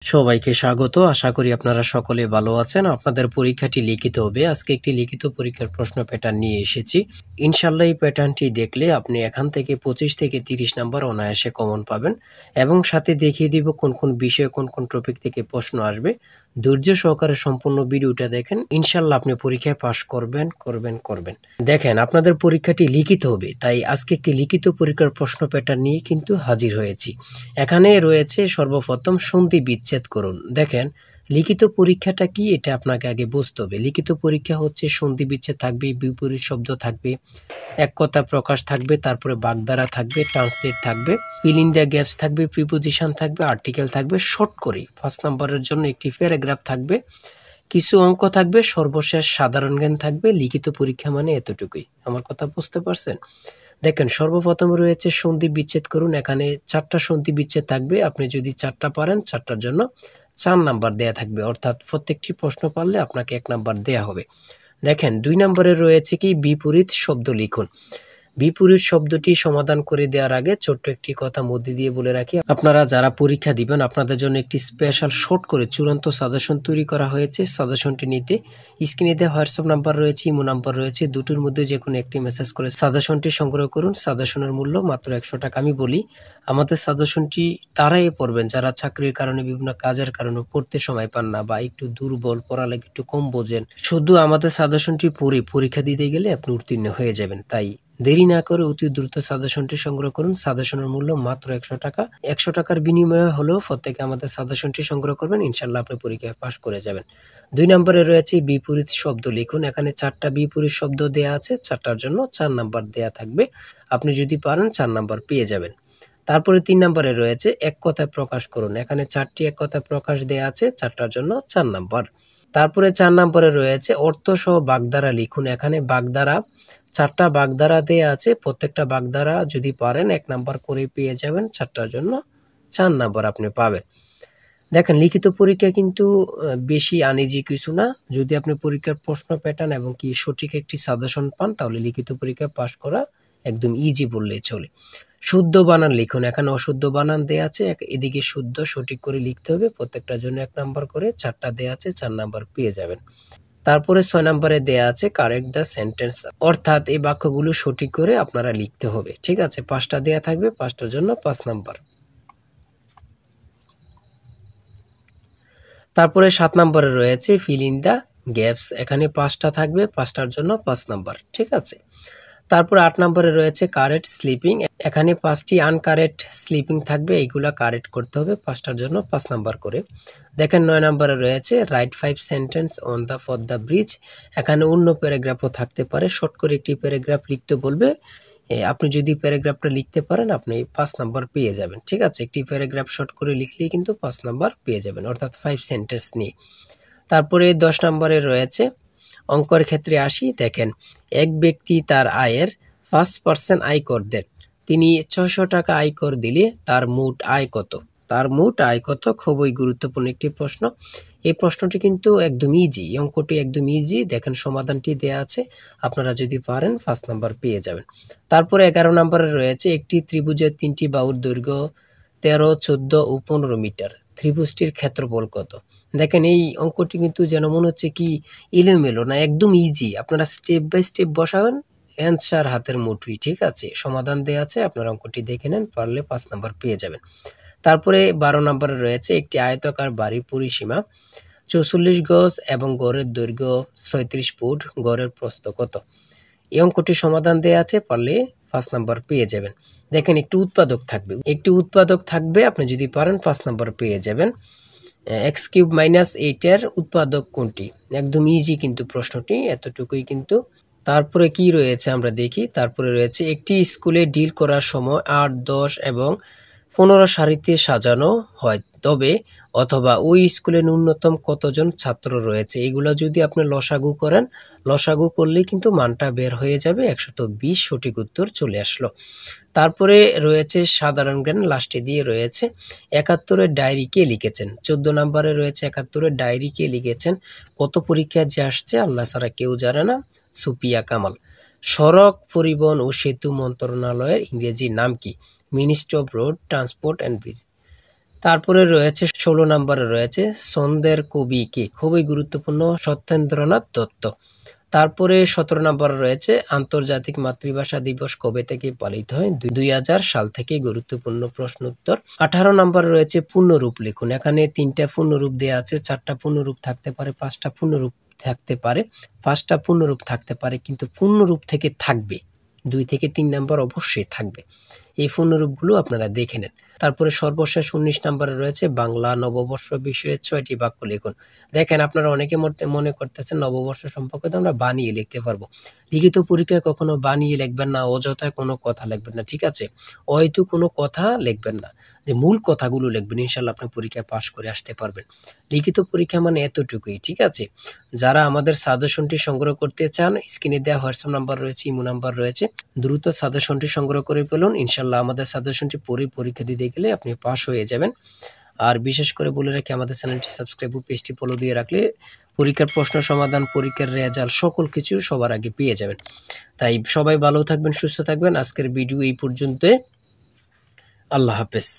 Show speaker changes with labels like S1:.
S1: সবাইকে স্বাগত। আশা করি আপনারা সকলে ভালো আছেন। আপনাদের পরীক্ষাটি লিখিত হবে। আজকে একটি লিখিত পরীক্ষার প্রশ্ন প্যাটার্ন নিয়ে এসেছি। ইনশাআল্লাহ এই প্যাটার্নটি দেখলে আপনি এখান থেকে 25 থেকে 30 নাম্বার অনায়াসে কমন পাবেন এবং সাথে দেখিয়ে দিব কোন কোন বিষয়ে কোন কোন টপিক থেকে প্রশ্ন আসবে। ধৈর্য সহকারে সম্পূর্ণ ভিডিওটা দেখেন। ইনশাআল্লাহ আপনি পরীক্ষায় পাস করবেন। দেখেন, আপনাদের পরীক্ষাটি লিখিত হবে, তাই আজকে একটি লিখিত পরীক্ষার প্রশ্ন প্যাটার্ন নিয়ে কিন্তু হাজির হয়েছি। এখানে রয়েছে সর্বপ্রথম সন্ধি বিচ্ছেদ করুন। দেখেন, লিখিত পরীক্ষাটা কি এটা আপনাকে আগে বুঝতে হবে। লিখিত পরীক্ষা হচ্ছে সন্ধি বিচ্ছেদ থাকবে, বিপরীত শব্দ থাকবে, এক কথা প্রকাশ থাকবে, তারপরে বাগধারা থাকবে, ট্রান্সলেট থাকবে, ফিল ইন দ্য গ্যাপস থাকবে, প্রিপোজিশন থাকবে, আর্টিকেল থাকবে। শর্ট করে 5 নম্বরের জন্য একটি প্যারাগ্রাফ থাকবে, কিছু অঙ্ক থাকবে, সর্বশেষ সাধারণ জ্ঞান থাকবে। লিখিত পরীক্ষা মানে এতটুকুই। আমার কথা বুঝতে পারছেন? দেখেন, সর্বপ্রথম রয়েছে সন্ধি বিচ্ছেদ করুন। এখানে 4টা সন্ধি বিচ্ছেদ থাকবে। আপনি যদি 4টা পারেন, 4টার জন্য 4 নাম্বার দেয়া থাকবে, অর্থাৎ প্রত্যেকটি প্রশ্ন পারলে আপনাকে 1 নাম্বার দেয়া হবে। দেখেন, 2 নম্বরে রয়েছে কি বিপরীত শব্দ লিখুন। বিপরীত শব্দটি সমাধান করে দেওয়ার আগে ছোট্ট একটি কথা মধ্যে দিয়ে বলে রাখি, আপনারা যারা পরীক্ষা দিবেন আপনাদের জন্য একটি স্পেশাল শর্ট করে চূড়ান্ত সাজেশন তৈরি করা হয়েছে। সাজেশনটি নিতে স্ক্রিনে দেওয়া হোয়াটসঅ্যাপ নাম্বার রয়েছে, ইমো নাম্বার রয়েছে, দুটোর মধ্যে যে কোনো একটি মেসেজ করে সাজেশনটি সংগ্রহ করুন। সাজেশনের মূল্য মাত্র 100 টাকা। আমি বলি, আমাদের সাজেশনটি তারাই পড়বেন যারা চাকরির কারণে, বিভিন্ন কাজের কারণে পড়তে সময় পান না বা একটু দুর্বল, পড়ালেখা একটু কম বোঝেন। শুধু আমাদের সাজেশনটি পড়ে পরীক্ষা দিতে গেলে আপনি উত্তীর্ণ হয়ে যাবেন। তাই দেরি না করে অতি দ্রুত সাজেশনটি সংগ্রহ করুন। সাজেশনের মূল্য মাত্র 100 টাকা। 100 টাকার বিনিময়ে হলেও প্রত্যেকে আমাদের সাজেশনটি সংগ্রহ করবেন। ইনশাআল্লাহ আপনি পরীক্ষায় পাস করে যাবেন। 2 নম্বরে রয়েছে বিপরীত শব্দ লিখুন। এখানে 4টা বিপরীত শব্দ দেয়া আছে, 4টার জন্য 4 নাম্বার দেয়া থাকবে। আপনি যদি পারেন 4 নাম্বার পেয়ে যাবেন। তারপরে 3 নম্বরে রয়েছে এক কথায় প্রকাশ করুন। এখানে 4টি এক কথায় প্রকাশ দেয়া আছে, 4টার জন্য 4 নাম্বার। তারপরে 4 নম্বরে রয়েছে অর্থসহ বাগধারা লিখুন। এখানে বাগধারা 4টা বাগধারা দেয়া আছে, প্রত্যেকটা বাগধারা যদি পারেন 1 নাম্বার করে পেয়ে যাবেন। 4টার জন্য 4 নাম্বার আপনি পাবেন। দেখেন, লিখিত পরীক্ষা কিন্তু বেশি আনইজি কিছু না। যদি আপনি পরীক্ষার প্রশ্ন প্যাটার্ন এবং কি সঠিক একটি সাজেশন পান, তাহলে লিখিত পরীক্ষায় পাস করা একদম ইজি বললেই চলে। শুদ্ধ বানান লিখুন। এখানে অশুদ্ধ বানান দেয়া আছে, এদিকে শুদ্ধ সঠিক করে লিখতে হবে। প্রত্যেকটার জন্য 1 নাম্বার করে, 4টা দেয়া আছে, 4 নাম্বার পেয়ে যাবেন। তারপরে 6 নম্বরে দেয়া আছে কারেক্ট দ্য সেন্টেন্স, অর্থাৎ এই বাক্যগুলো সঠিক করে আপনারা লিখতে হবে। ঠিক আছে, 5টা দেয়া থাকবে, 5টার জন্য 5 নাম্বার। তারপরে 7 নম্বরে রয়েছে ফিল ইন দ্য গ্যাপস। এখানে 5টা থাকবে, 5টার জন্য 5 নাম্বার। ঠিক আছে। তারপরে 8 নম্বরে রয়েছে কারেক্ট স্লিপিং। এখানে 5টি আনকারেক্ট স্লিপিং থাকবে, এইগুলা কারেক্ট করতে হবে, 5টার জন্য 5 নাম্বার করে। দেখেন, 9 নম্বরে রয়েছে right 5 sentence on the for the bridge. এখানে অন্য প্যারাগ্রাফও থাকতে পারে, শর্ট করে একটি প্যারাগ্রাফ লিখতে বলবে। আপনি যদি প্যারাগ্রাফটা লিখতে পারেন আপনি 5 নাম্বার পেয়ে যাবেন। ঠিক আছে, একটি প্যারাগ্রাফ শর্ট করে লিখলেই কিন্তু 5 নাম্বার পেয়ে যাবেন, অর্থাৎ 5 সেন্টেন্স নিয়ে। তারপরে 10 নম্বরে রয়েছে অঙ্কের ক্ষেত্রে আসি। দেখেন, এক ব্যক্তি তার আয়ের 5% আয়কর দেন। তিনি 600 টাকা আয়কর দিলে তার মোট আয় কত? তার মোট আয় কত? খুবই গুরুত্বপূর্ণ একটি প্রশ্ন। এই প্রশ্নটি কিন্তু একদম ইজি, অঙ্কটি একদম ইজি। দেখেন, সমাধানটি দেয়া আছে, আপনারা যদি পারেন 5 নাম্বার পেয়ে যাবেন। তারপরে 11 নম্বরে রয়েছে একটি ত্রিভুজের 3টি বাহুর দৈর্ঘ্য 13, 14 ও 15 মিটার। ত্রিভুজটির ক্ষেত্রফল কত? দেখেন, এই অঙ্কটি কিন্তু যেন মনে হচ্ছে কি এলোমেলো না, একদম ইজি। আপনারা স্টেপ বাই স্টেপ বসাবেন, অ্যান্সার হাতের মুঠোয়। ঠিক আছে, সমাধান দেয়া আছে, আপনারা অঙ্কটি দেখে নেন, পারলে 5 নাম্বার পেয়ে যাবেন। তারপরে 12 নম্বরে রয়েছে একটি আয়তাকার বাড়ির পরিসীমা 44 গজ এবং গড়ের দৈর্ঘ্য 36 ফুট, গড়ের প্রস্থ কত? এই অঙ্কটি সমাধান দেয়া আছে, পারলে 5 নাম্বার পেয়ে যাবেন। দেখেন, একটি উৎপাদক থাকবে, আপনি যদি পারেন 5 নাম্বার পেয়ে যাবেন। x³ - 8 এর উৎপাদক কোনটি? একদম ইজি কিন্তু প্রশ্নটি, এতটুকুই কিন্তু। তারপরে কি রয়েছে আমরা দেখি। তারপরে রয়েছে একটি স্কুলে ডিল করার সময় 8, 10 এবং 15 সারিতে সাজানো হয়, তবে অথবা ওই স্কুলে ন্যূনতম কতজন ছাত্র রয়েছে? এগুলো যদি আপনি লসাগু করেন, লসাগু করলেই কিন্তু মানটা বের হয়ে যাবে, 120 সঠিক উত্তর চলে আসলো। তারপরে রয়েছে সাধারণ জ্ঞান, লাস্টে দিয়ে রয়েছে 71-এর ডায়েরি কে লিখেছেন। 14 নম্বরে রয়েছে 71-এর ডায়েরি কে লিখেছেন। কত পরীক্ষা যে আসছে আল্লাহ ছাড়া কেউ জানে না। সুপিয়া কামাল। সড়ক পরিবহন ও সেতু মন্ত্রণালয়ের ইংরেজি নাম কি? Ministry of road transport and bridge. তারপরে রয়েছে 16 নম্বরে রয়েছে ছন্দের কবি কে, খুবই গুরুত্বপূর্ণ, সত্যেন্দ্রনাথ দত্ত। তারপরে 17 নম্বরে রয়েছে আন্তর্জাতিক মাতৃভাষা দিবস কবে থেকে পালিত হয়, 2000 সাল থেকে, গুরুত্বপূর্ণ প্রশ্ন উত্তর। 18 নম্বরে রয়েছে পূর্ণরূপ লিখুন, এখানে 3টা পূর্ণরূপ দেওয়া আছে, 4টা পূর্ণরূপ থাকতে পারে, 5টা পূর্ণরূপ থাকতে পারে, 5টা পূর্ণরূপ থাকতে পারে, কিন্তু পূর্ণরূপ থেকে থাকবে 2 থেকে 3 নাম্বার অবশ্যই থাকবে। এই পূর্ণরূপগুলো আপনারা দেখে নেন। তারপরে সর্বশেষ 19 নম্বরে রয়েছে বাংলা নববর্ষ বিষয়ে 6টি বাক্য লিখুন। দেখেন আপনারা অনেকে মনে করতেছেন নববর্ষ সম্পর্কে তো আমরা বানিয়ে লিখতে পারবো। লিখিত পরীক্ষায় কখনো বানিয়ে লিখবেন না, অযথায় কোনো কথা লিখবেন না, ঠিক আছে? হয়তো কোনো কথা লিখবেন না, যে মূল কথাগুলো লিখবেন, ইনশাল্লাহ আপনি পরীক্ষায় পাশ করে আসতে পারবেন। লিখিত পরীক্ষা মানে এতটুকুই, ঠিক আছে? যারা আমাদের সাজেশনটি সংগ্রহ করতে চান, স্ক্রিনে দেওয়া হোয়াটসঅ্যাপ নাম্বার রয়েছে, ইমো নাম্বার রয়েছে, দ্রুত সাজেশনটি সংগ্রহ করে ফেলুন। ইনশাল্লাহ আমাদের সাজেশনটি পড়ে পরীক্ষা দিতে গেলে আপনি পাশ হয়ে যাবেন। আর বিশেষ করে বলে রাখি, আমাদের চ্যানেলটি সাবস্ক্রাইব ও পেজটি ফলো দিয়ে রাখলে পরীক্ষার প্রশ্ন সমাধান, পরীক্ষার রেজাল্ট সকল কিছু সবার আগে পেয়ে যাবেন। তাই সবাই ভালো থাকবেন, সুস্থ থাকবেন। আজকের ভিডিও এই পর্যন্ত। আল্লাহ হাফেজ।